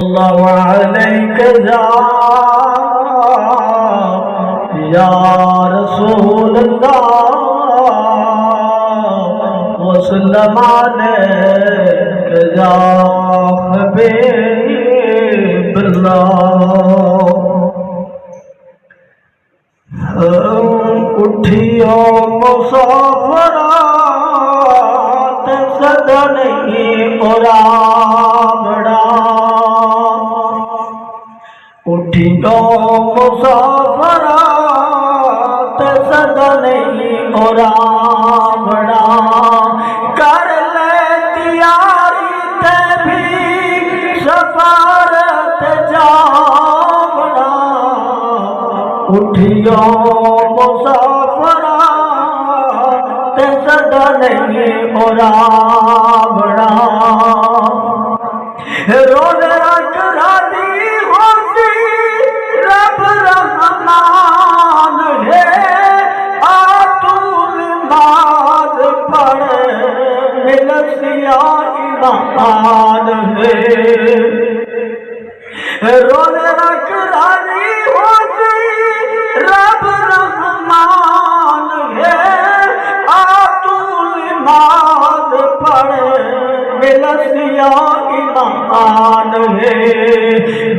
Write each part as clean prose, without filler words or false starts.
अल्लाहु अलैका या रसूल अल्लाह वसल्लम अलैका या हबीब अल्लाह। उठियो मुसाफरा ते सदा नहीं उरावड़ा, उठियो मुसाफरा ते सदा नहीं उरावड़ा, कर ले तैयारी ते भी सफारत जावड़ा। उठियो मुसाफरा ते सदा नहीं उरावड़ा, रोज़ रख राजी होती रब रहमान है, आ तू नमाज पढ़ मिलसिया ईमान है। रोज़ रख राजी होती रब रहमान है, आ तू नमाज पढ़ मिलसिया ईमान है।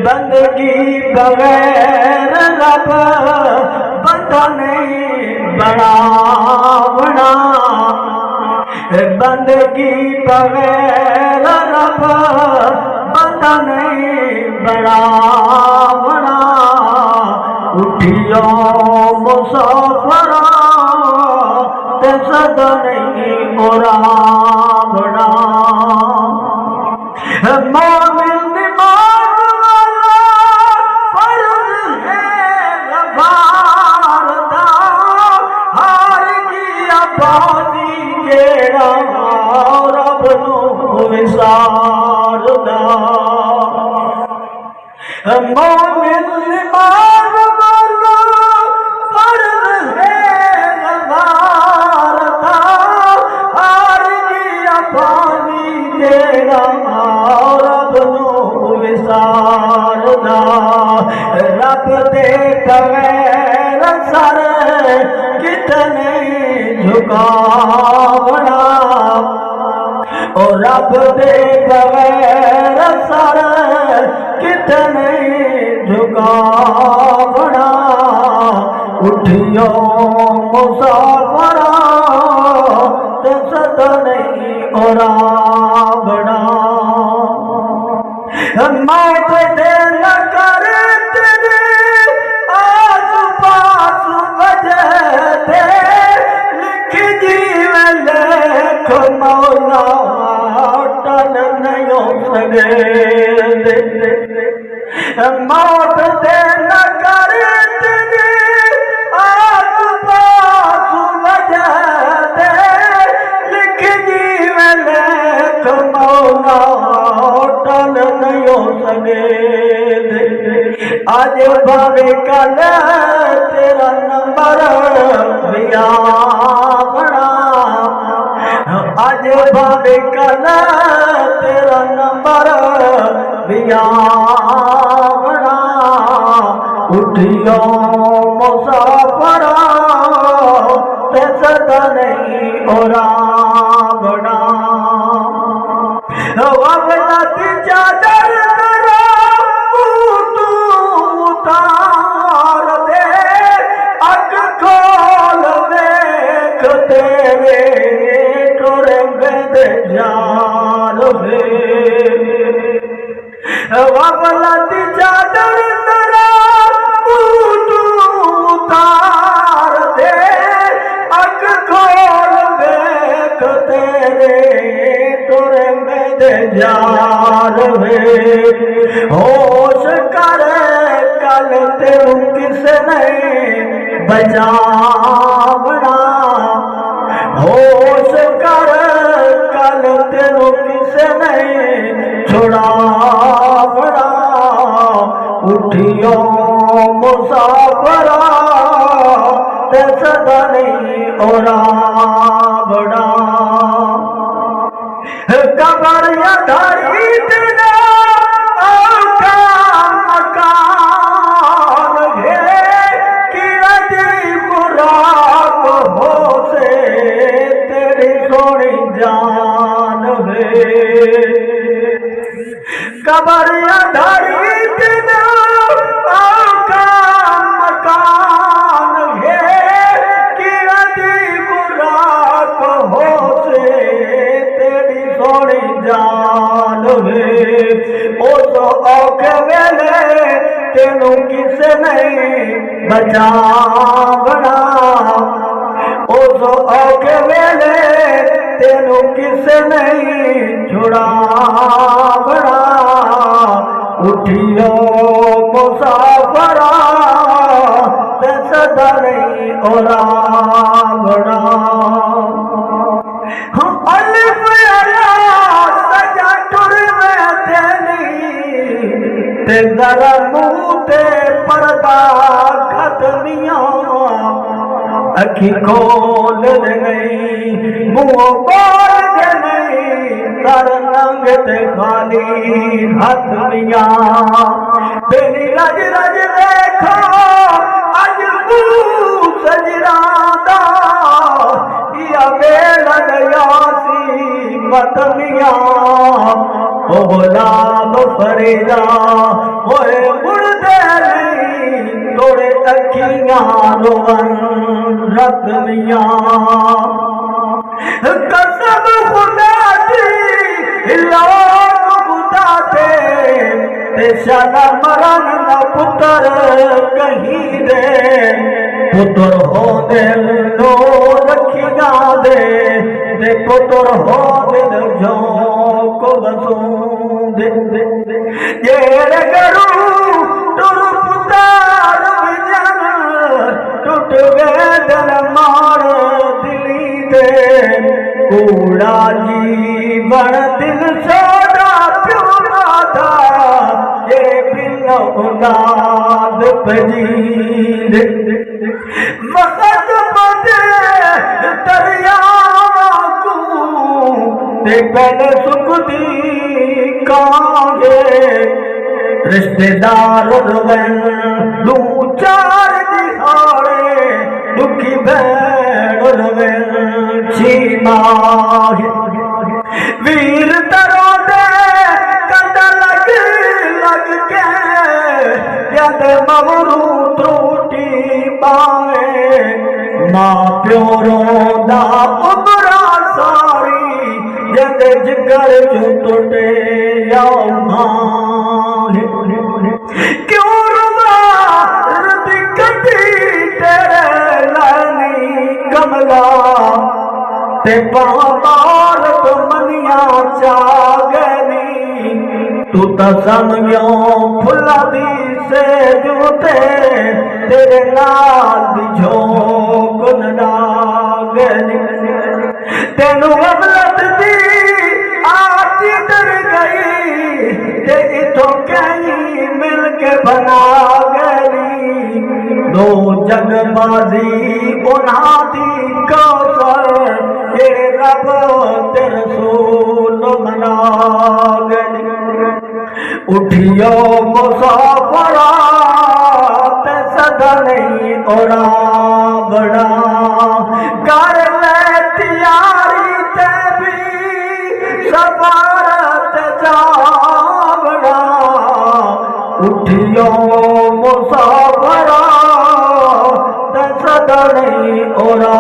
बंदगी बगैर रब बंदा नहीं बनावना, बंदगी बगैर रब बंदा नहीं बनावना। उठियो मुसाफरा ते सदा नहीं उरावना, मोमिन नमाज वाला फर्ज है नवारदा, हार गया बाजी जेड़ा रब नूं विसारदा। मोमिन नमाज वाला फर्ज है नवारदा, हार गया बाजी जेड़ा रब नूं विसारदा। रब दे बगैर सर कितने झुकावना, ओ रब दे बगैर सर कितने झुकावना। उठियो मुसाफरा ते सदा नहीं उरावना, मौत दे न कर तेरे आस पास वजह दे, लिख जीवन लेख मौला टल नहीं हो सके। मौत दे न कर तेरे आस पास वजह दे, लिख जीवन लेख मौला टल नहीं हो सके। आज भावे कल तेरा नंबर दिया बड़ा, आज भावे कल तेरा नंबर दिया बड़ा। उठियो मुसाफरा ते सदा नहीं उरावना, वफलत चादर तू उतार दे, अग खोल देख तेरे टोरे बेद जार वे। वफलत चादर तू उतार दे, अग खोल देख तेरे टोरे बेद जार वे। होश कर कल तेरू किसने बचावना, होश कर कल तेरू किसने छुड़ावना। उठियो मुसाफरा ते सदा नहीं उरावना, कबर या धारी तेरा पर अधारी दिन आका मकान है कि अदी बुराक हो से तेरी सोनी जान वे उस औखे वेले तेनू किसे नहीं बचावना उस औखे वेले तेनू किसे नहीं छुड़ावना उठियो मुसाफरा ते सदा नहीं उड़ावना अलिफ सजा टुर में तेनी ते जरा मुंह ते पर्दा खतमिया अखी खोल दे नहीं मुंह बोल दे नहीं सर रंग ते खाली हथमिया तेरी रज रज देखो अज मुंह सजरादा या बेलन यासी मतमिया ओ गुलाब फरीदा होए मुड़दे नहीं तोड़े अखियां रोवन रतमिया कसम खुदा दी लोग खुदा ते शाला मरन न पुत्र कहीं दे पुत्र हो दिल लो रखिया दे पुत्र हो दिल जो को बसू दे ये करू तुर पुतार विजन टूट गए दिल मार दिली दे कूड़ा जीवन दिल सोड़ा प्यो था ये बिन औलाद पजी दे वक़्त बदे दरिया को ते पहले सुख दी कांगे रिश्तेदार रोवन दू चार दिहाड़े दुखी भैन रोवन छीना वीर तरो दे कंद लग लग के यद मवरू त्रुटी पावे मां प्यो रोंदा उमरा सारी जद जिगर जो टुटे या क्यों रुमा रति कटी तेरे लानी कमला ते पार तो मनिया चागनी तू तो समझो फुला दी से जूते तेरे नाल दी झोंक नागनी तेनू अबलत दी आती डर गई ते इथों कहीं मिल के बना गई दो जगबाजी उन्हा दी कौसर ये रब ते रसूल मना गई उठियो मुसाफरा ते सदा नहीं ओरा बड़ा कर ले तैयारी ते भी सफारत जावड़ा उठियो मुसाफरा ते सदा नहीं ओरा